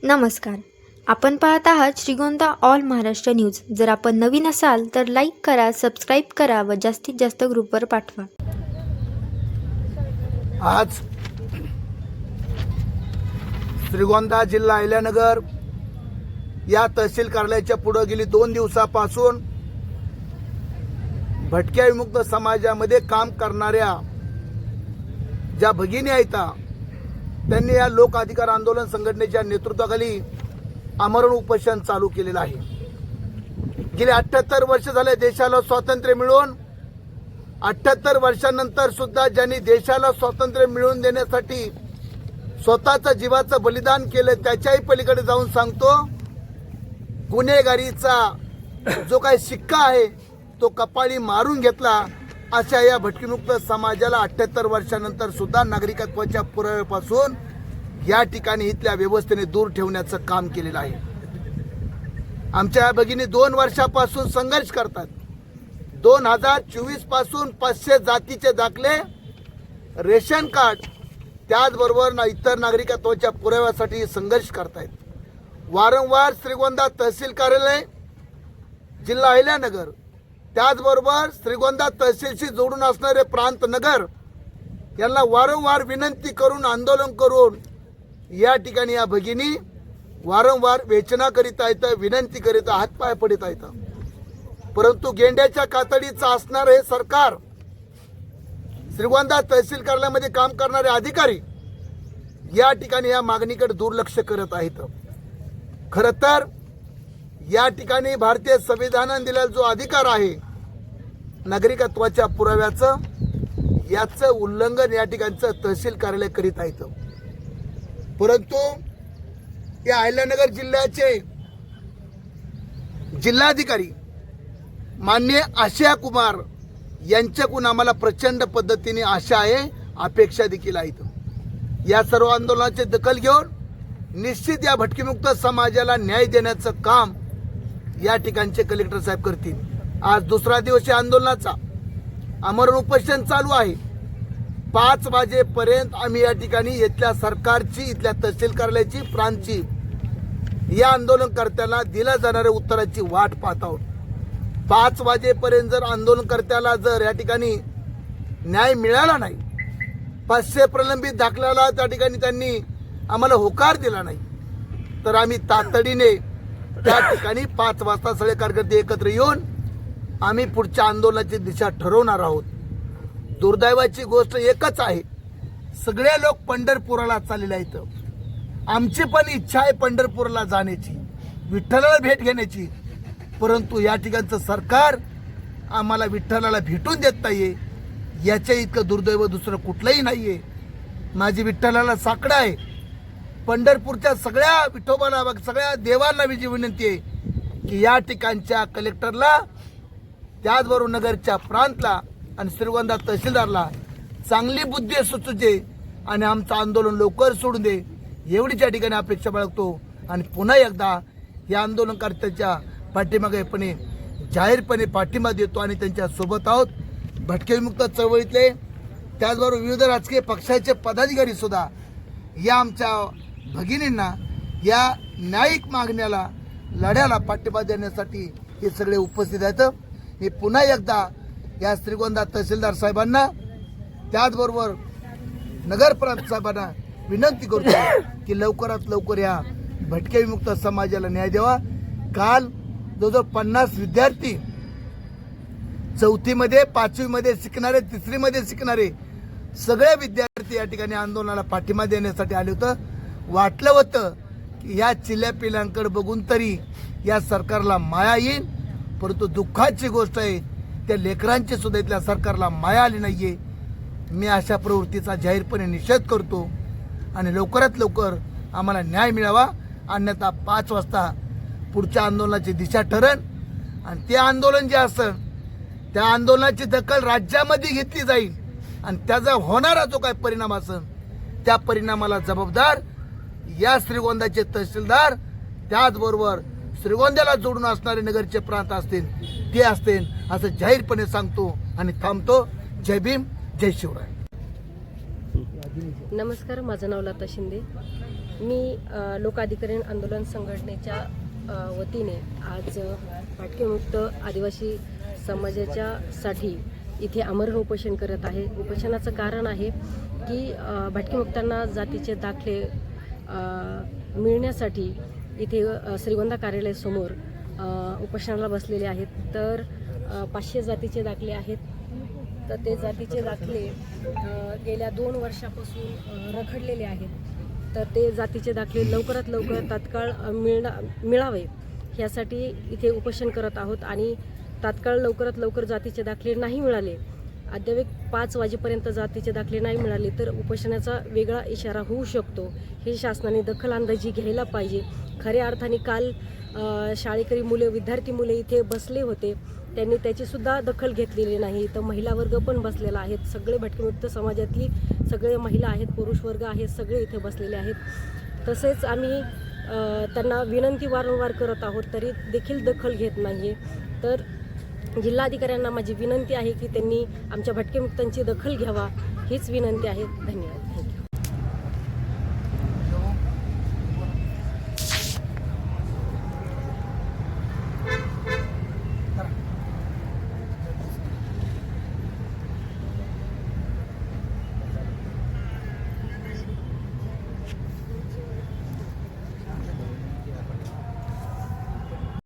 नमस्कार. आपण पाहत आहात श्रीगोंदा ऑल महाराष्ट्र न्यूज. जर आपण नवीन असाल तर लाईक करा, सबस्क्राईब करा व जास्तीत जास्त ग्रुपवर पाठवा. आज श्रीगोंदा जिल्हा अहिल्यानगर या तहसील कार्यालयाच्या पुढे गेली 2 दिवसापासून भटक्या विमुक्त समाजामध्ये काम करणाऱ्या ज्या भगिनी आहेत त्यांनी या लोक अधिकार आंदोलन संघटनेच्या नेतृत्वाखाली आमरण उपोषण चालू केलेलं आहे. गेले 78 वर्ष झाले देशाला स्वातंत्र्य मिळून. 78 वर्षांनंतर सुद्धा ज्यांनी देशाला स्वातंत्र्य मिळवून देण्यासाठी स्वतःचं जीवाचं बलिदान केलं त्याच्याही पलीकडे जाऊन सांगतो, गुन्हेगारीचा जो काही शिक्का आहे तो कपाळी मारून घेतला. अशा या भटकीमुक्त समाजाला 78 वर्षानंतर सुद्धा नागरिकत्वाच्या पुराव्यापासून या ठिकाणी इथल्या व्यवस्थेने दूर ठेवण्याचं काम केलेलं आहे. आमच्या भगिनी 2 वर्षापासून संघर्ष करतात. 2024 पासून 500 जातीचे दाखले, रेशन कार्ड, त्याचबरोबर इतर नागरिकत्वाच्या पुराव्यासाठी संघर्ष करतायत. वारंवार श्रीगोंदा तहसील कार्यालय, जिल्हा अहिल्यानगर, त्याचबरोबर श्रीगोंदा तहसीलशी जोडून असणारे प्रांत नगर यांना वारंवार विनंती करून, आंदोलन करून या ठिकाणी या भगिनी वारंवार वेचना करीत आहेत, विनंती करीत, हातपाय पडत आहेत. परंतु गेंड्याच्या कातडीचं असणार हे सरकार, श्रीगोंदा तहसील कार्यालयामध्ये काम करणारे अधिकारी या ठिकाणी या मागणीकडे दुर्लक्ष करत आहेत. खरं तर या ठिकाणी भारतीय संविधानाने दिलेला जो अधिकार आहे नागरिकत्वाच्या पुराव्याचं, याचं उल्लंघन या ठिकाणचं तहसील कार्यालय करीत आहेत. परंतु या अहिल्यानगर जिल्ह्याचे जिल्हाधिकारी माननीय आशा कुमार यांच्याकडून आम्हाला प्रचंड पद्धतीने आशा आहे, अपेक्षा देखील आहेत. या सर्व आंदोलनाची दखल घेऊन निश्चित या भटकीमुक्त समाजाला न्याय देण्याचं काम या ठिकाणचे कलेक्टर साहेब करतील. आज दुसरा दिवस या आंदोलनाचा आमरण उपोषण चालू आहे. 5 वाजेपर्यंत आम्ही या ठिकाणी इथल्या सरकारची, इथल्या तहसील कार्यालयाची, प्रांतची, या आंदोलनकर्त्यांना दिल्या जाणाऱ्या उत्तराची वाट पाहत आहोत. 5 वाजेपर्यंत जर आंदोलनकर्त्याला जर या ठिकाणी न्याय मिळाला नाही, 500 प्रलंबित दाखल्याला त्या ठिकाणी त्यांनी आम्हाला होकार दिला नाही, तर आम्ही तातडीने त्या ठिकाणी 5 वाजता सगळे कार्यकर्ते एकत्र येऊन आम्ही पुढच्या आंदोलनाची दिशा ठरवणार आहोत. दुर्दैवाची गोष्ट एकच आहे, सगळे लोक पंढरपुराला चाललेले आहेत. आमची पण इच्छा आहे पंढरपूरला जाण्याची, विठ्ठलाला भेट घेण्याची, परंतु या ठिकाणचं सरकार आम्हाला विठ्ठलाला भेटून देत नाहीये. याच्या इतकं दुर्दैव दुसरं कुठलंही नाहीये. माझी विठ्ठलाला साकडं आहे. पंढरपूरच्या सगळ्या विठोबाला, सगळ्या देवांना माझी विनंती आहे की या ठिकाणच्या कलेक्टरला, त्याचबरोबर नगरच्या प्रांतला आणि श्रीगोंदा तहसीलदारला चांगली बुद्धी सुचते आणि आमचं आंदोलन लवकर सोडून दे, एवढीच या ठिकाणी अपेक्षा बाळगतो. आणि पुन्हा एकदा या आंदोलनकर्त्याच्या पाठीमागेपणे जाहीरपणे पाठिंबा देतो आणि त्यांच्या सोबत आहोत. भटकेविमुक्त चळवळीतले, त्याचबरोबर विविध राजकीय पक्षाचे पदाधिकारी सुद्धा या आमच्या भगिनींना या न्यायिक मागण्याला, लढ्याला पाठिंबा देण्यासाठी हे सगळे उपस्थित आहेत. मी पुन्हा एकदा या श्रीगोंदा तहसीलदार साहेबांना, त्याचबरोबर नगरप्रांत साहेबांना विनंती करतो की लवकरात लवकर या भटक्या विमुक्त समाजाला न्याय द्यावा. काल जवळजवळ 50 विद्यार्थी 4थीमध्ये, 5वीमध्ये शिकणारे, 3रीमध्ये शिकणारे सगळे विद्यार्थी या ठिकाणी आंदोलनाला पाठिंबा देण्यासाठी आले होतं. वाटलं होतं की या चिल्या पिल्यांकडे बघून तरी या सरकारला माया येईल, परंतु दुःखाची गोष्ट आहे त्या लेकरांची सुद्धा इथल्या सरकारला माया आली नाहीये. मी अशा प्रवृत्तीचा जाहीरपणे निषेध करतो आणि लवकरात लवकर आम्हाला न्याय मिळावा, अन्यथा 5 वाजता पुढच्या आंदोलनाची दिशा ठरण. आणि ते आंदोलन जे असेल त्या आंदोलनाची दखल राज्यामध्ये घेतली जाईल आणि त्याचा होणारा जो काही परिणाम असेल त्या परिणामाला जबाबदार या श्रीगोंद्याचे तहसीलदार, त्याचबरोबर श्रीगोंद्याला जोडून असणारे नगरचे प्रांत असतील ते असतील, असं जाहीरपणे सांगतो आणि थांबतो. जय भीम, जय शिवराय. नमस्कार, माझं नाव लता शिंदे. मी लोकाधिकारी आंदोलन संघटनेच्या वतीने आज भटकेमुक्त आदिवासी समाजाच्या साठी इथे आमरण उपोषण करत आहे. उपोषणाचं कारण आहे की भटकेमुक्तांना जातीचे दाखले मिळण्यासाठी इथे श्रीगोंदा कार्यालयासमोर उपोषणाला बसलेले आहेत. तर 500 जातीचे दाखले आहेत. तर ते जातीचे दाखले गेल्या 2 वर्षापासून रखडलेले आहेत. तर ते जातीचे दाखले लवकरात लवकर तात्काळ मिळावे यासाठी इथे उपोषण करत आहोत. आणि तात्काळ लवकरात लवकर जातीचे दाखले नाही मिळाले, अद्याप 5 वाजेपर्यंत जातीचे दाखले नाही मिळाले तर उपोषणाचा वेगळा इशारा होऊ शकतो. हे शासनाने दखलंदाजी घ्यायला पाहिजे. खऱ्या अर्थाने काल शाळेकरी मुले, विद्यार्थी मुले इथे बसले होते, त्यांनी त्याचीसुद्धा दखल घेतलेली नाही. तर महिला वर्ग पण बसलेला आहेत. सगळे भटकेमुक्त समाजातली सगळे महिला आहेत, पुरुष वर्ग आहेत, सगळे इथे बसलेले आहेत. तसेच आम्ही त्यांना विनंती वारंवार करत आहोत, तरी देखील दखल घेत नाही आहे. तर जिल्हाधिकाऱ्यांना माझी विनंती आहे की त्यांनी आमच्या भटकेमुक्तांची दखल घ्यावा, हीच विनंती आहे. धन्यवाद. थँक्यू.